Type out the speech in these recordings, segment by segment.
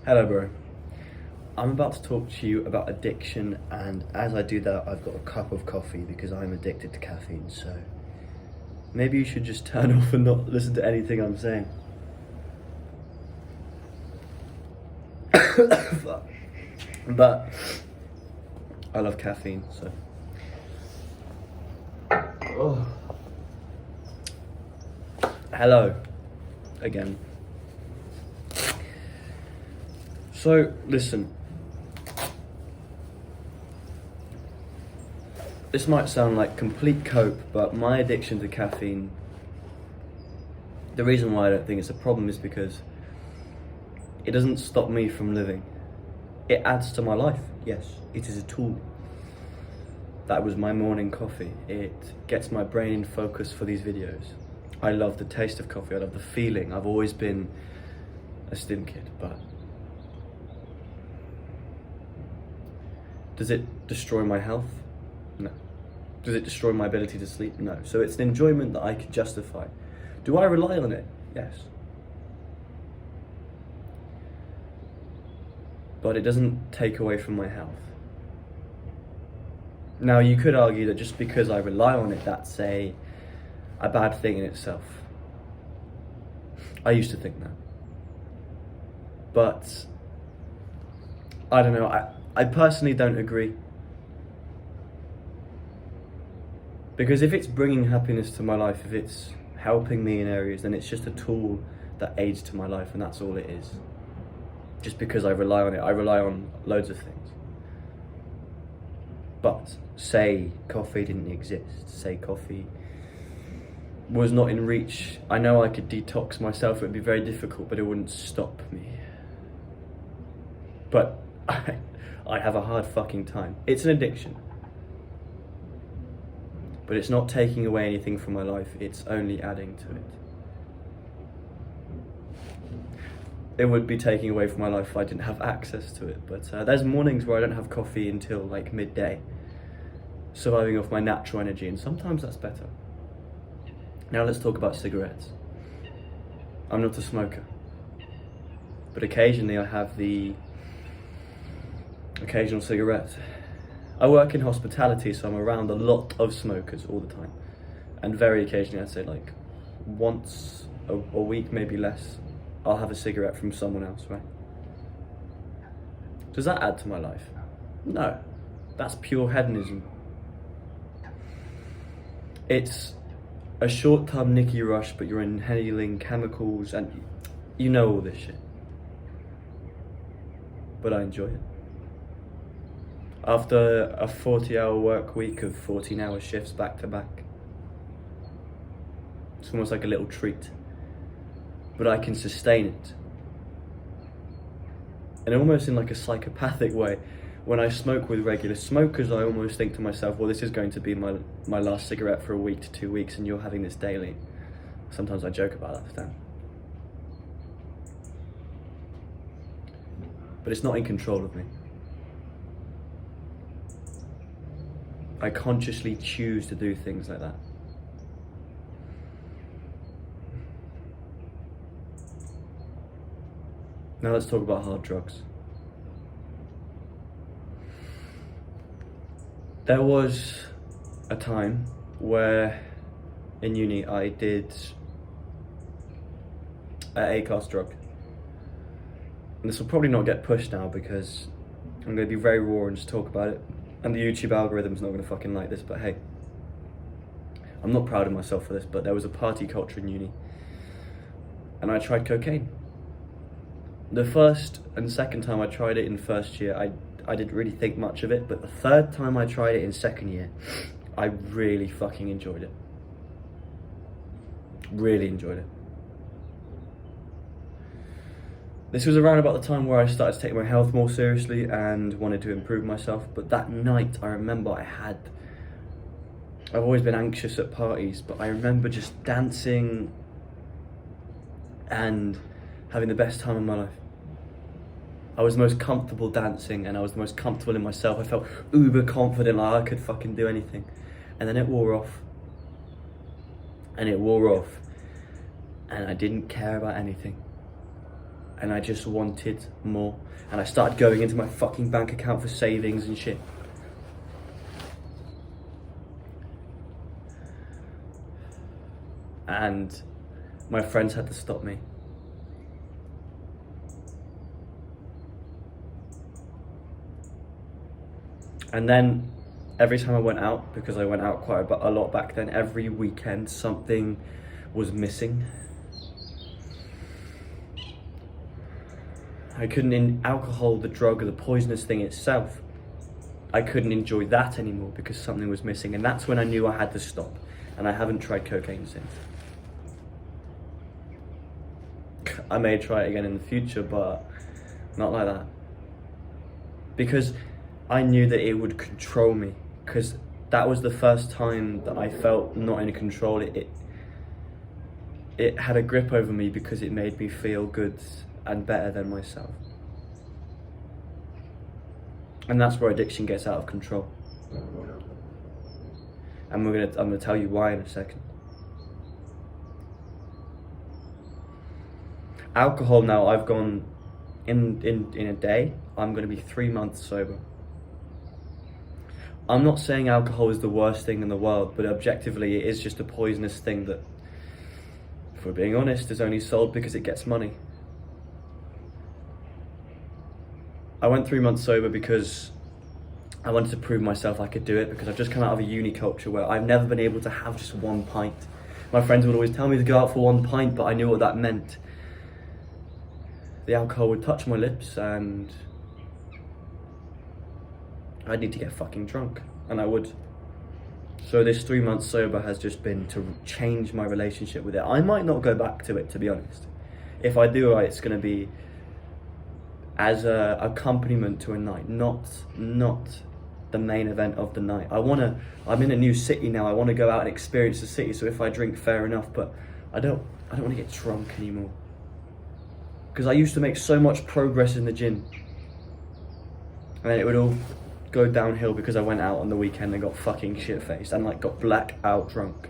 Hello, bro. I'm about to talk to you about addiction, and as I do that, I've got a cup of coffee because I'm addicted to caffeine, so maybe you should just turn off and not listen to anything I'm saying. But I love caffeine, so. Oh. Hello, again. So, listen. This might sound like complete cope, but my addiction to caffeine, the reason why I don't think it's a problem is because it doesn't stop me from living. It adds to my life, yes. It is a tool. That was my morning coffee. It gets my brain in focus for these videos. I love the taste of coffee, I love the feeling. I've always been a stim kid, but does it destroy my health? No. Does it destroy my ability to sleep? No. So it's an enjoyment that I can justify. Do I rely on it? Yes. But it doesn't take away from my health. Now, you could argue that just because I rely on it, that's a bad thing in itself. I used to think that. But I don't know, I personally don't agree. Because if it's bringing happiness to my life, if it's helping me in areas, then it's just a tool that aids to my life, and that's all it is. Just because I rely on it, I rely on loads of things. But say coffee didn't exist, say coffee was not in reach, I know I could detox myself, it would be very difficult, but it wouldn't stop me. But I have a hard fucking time. It's an addiction. But it's not taking away anything from my life, it's only adding to it. It would be taking away from my life if I didn't have access to it, but there's mornings where I don't have coffee until like midday, surviving off my natural energy, and sometimes that's better. Now let's talk about cigarettes. I'm not a smoker, but occasionally I have the occasional cigarette. I work in hospitality, so I'm around a lot of smokers all the time. And very occasionally, I'd say like once a week, maybe less, I'll have a cigarette from someone else, right? Does that add to my life? No, that's pure hedonism. It's a short-term Nicky rush, but you're inhaling chemicals and you know all this shit. But I enjoy it. After a 40-hour work week of 14-hour shifts back to back, it's almost like a little treat, but I can sustain it. And almost in like a psychopathic way, when I smoke with regular smokers, I almost think to myself, well, this is going to be my last cigarette for a week to 2 weeks, and you're having this daily. Sometimes I joke about that with them. But it's not in control of me. I consciously choose to do things like that. Now let's talk about hard drugs. There was a time where in uni I did an A-class drug. And this will probably not get pushed now because I'm going to be very raw and just talk about it. And the YouTube algorithm's not going to fucking like this, but hey. I'm not proud of myself for this, but there was a party culture in uni. And I tried cocaine. The first and second time I tried it in first year, I didn't really think much of it, but the third time I tried it in second year, I really fucking enjoyed it. Really enjoyed it. This was around about the time where I started to take my health more seriously and wanted to improve myself, but that night I remember I've always been anxious at parties, but I remember just dancing and having the best time of my life. I was the most comfortable dancing and I was the most comfortable in myself. I felt uber confident, like I could fucking do anything. And then it wore off. And it wore off. And I didn't care about anything. and I just wanted more. And I started going into my fucking bank account for savings and shit. And my friends had to stop me. And then every time I went out, because I went out quite a lot back then, every weekend something was missing. I couldn't, alcohol, the drug, or the poisonous thing itself, I couldn't enjoy that anymore because something was missing. And that's when I knew I had to stop. And I haven't tried cocaine since. I may try it again in the future, but not like that. Because I knew that it would control me. Because that was the first time that I felt not in control. It had a grip over me because it made me feel good and better than myself. And that's where addiction gets out of control. And I'm gonna tell you why in a second. Alcohol now, I've gone in a day, I'm gonna be 3 months sober. I'm not saying alcohol is the worst thing in the world, but objectively it is just a poisonous thing that, if we're being honest, is only sold because it gets money. I went 3 months sober because I wanted to prove myself I could do it, because I've just come out of a uni culture where I've never been able to have just one pint. My friends would always tell me to go out for one pint, but I knew what that meant. The alcohol would touch my lips and I'd need to get fucking drunk, and I would. So this 3 months sober has just been to change my relationship with it. I might not go back to it, to be honest. If I do, it's gonna be as a accompaniment to a night, not the main event of the night. I'm in a new city now, I wanna go out and experience the city, so if I drink, fair enough, but I don't wanna get drunk anymore. Because I used to make so much progress in the gym, and then it would all go downhill because I went out on the weekend and got fucking shit-faced and like got blackout drunk.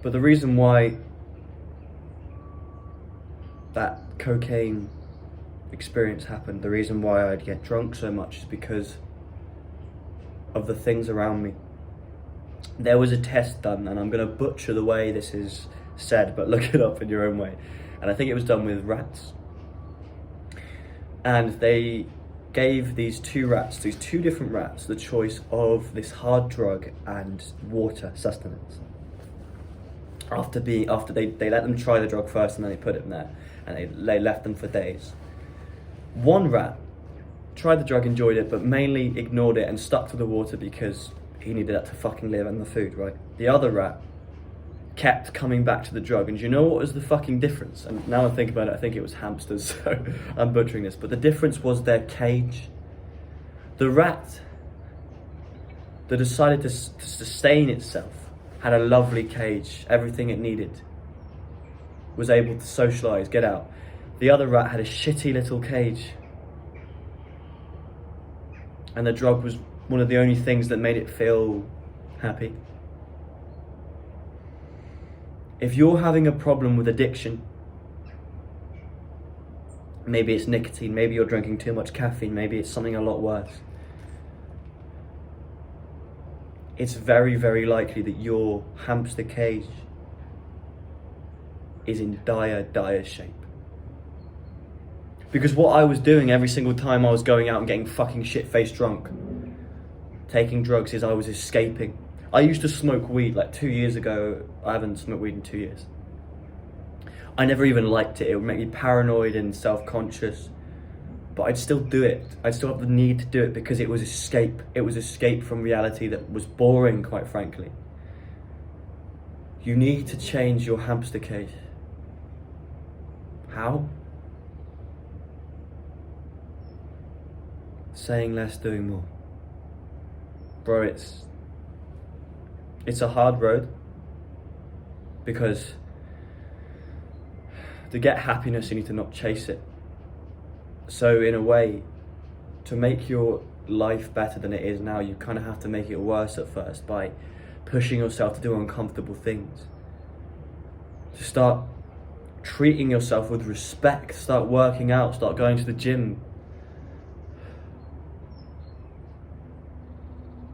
But the reason why that cocaine experience happened, the reason why I'd get drunk so much, is because of the things around me. There was a test done, and I'm going to butcher the way this is said, but look it up in your own way. And I think it was done with rats. And they gave these two different rats, the choice of this hard drug and water sustenance. After they let them try the drug first, and then they put it in there, and they left them for days. One rat tried the drug, enjoyed it, but mainly ignored it and stuck to the water because he needed that to fucking live, and the food, right? The other rat kept coming back to the drug, and do you know what was the fucking difference? And now I think about it, I think it was hamsters, so I'm butchering this, but the difference was their cage. The rat that decided to sustain itself had a lovely cage, everything it needed, was able to socialise, get out. The other rat had a shitty little cage, and the drug was one of the only things that made it feel happy. If you're having a problem with addiction, maybe it's nicotine, maybe you're drinking too much caffeine, maybe it's something a lot worse. It's very, very likely that your hamster cage is in dire, dire shape. Because what I was doing every single time I was going out and getting fucking shit-faced drunk, taking drugs, is I was escaping. I used to smoke weed like 2 years ago. I haven't smoked weed in 2 years. I never even liked it. It would make me paranoid and self-conscious. But I'd still do it. I'd still have the need to do it because it was escape. It was escape from reality that was boring, quite frankly. You need to change your hamster cage. How? Saying less, doing more. Bro, it's a hard road, because to get happiness you need to not chase it. So in a way, to make your life better than it is now, you kind of have to make it worse at first by pushing yourself to do uncomfortable things. To start treating yourself with respect, start working out, start going to the gym.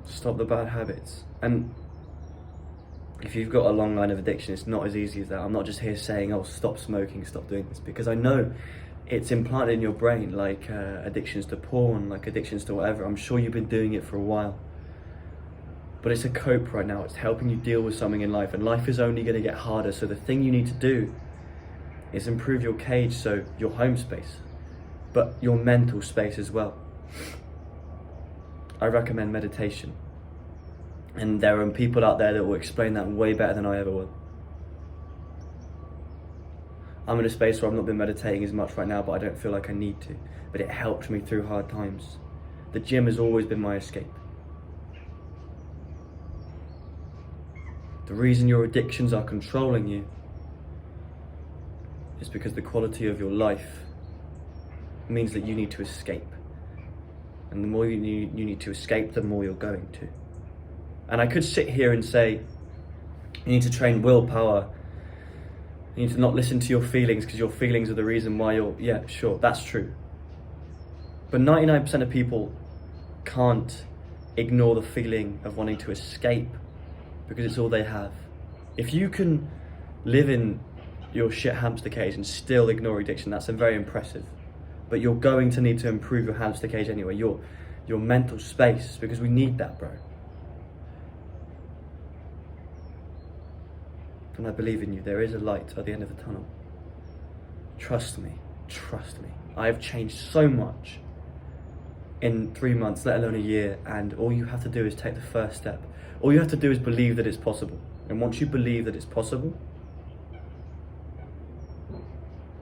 Stop the bad habits. And if you've got a long line of addiction, it's not as easy as that. I'm not just here saying, oh, stop smoking, stop doing this, because I know it's implanted in your brain, like addictions to porn, like addictions to whatever. I'm sure you've been doing it for a while. But it's a cope right now. It's helping you deal with something in life, and life is only going to get harder. So the thing you need to do is improve your cage, so your home space, but your mental space as well. I recommend meditation. And there are people out there that will explain that way better than I ever will. I'm in a space where I've not been meditating as much right now, but I don't feel like I need to. But it helped me through hard times. The gym has always been my escape. The reason your addictions are controlling you is because the quality of your life means that you need to escape. And the more you need to escape, the more you're going to. And I could sit here and say, you need to train willpower. You need to not listen to your feelings because your feelings are the reason why you're, yeah, sure, that's true. But 99% of people can't ignore the feeling of wanting to escape because it's all they have. If you can live in your shit hamster cage and still ignore addiction, that's very impressive. But you're going to need to improve your hamster cage anyway, your mental space, because we need that, bro. And I believe in you. There is a light at the end of the tunnel. Trust me. Trust me. I have changed so much in 3 months, let alone a year, and all you have to do is take the first step. All you have to do is believe that it's possible. And once you believe that it's possible,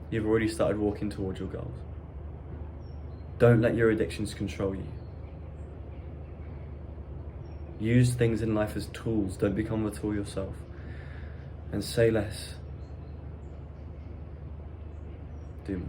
you've already started walking towards your goals. Don't let your addictions control you. Use things in life as tools. Don't become the tool yourself. And say less. Do more.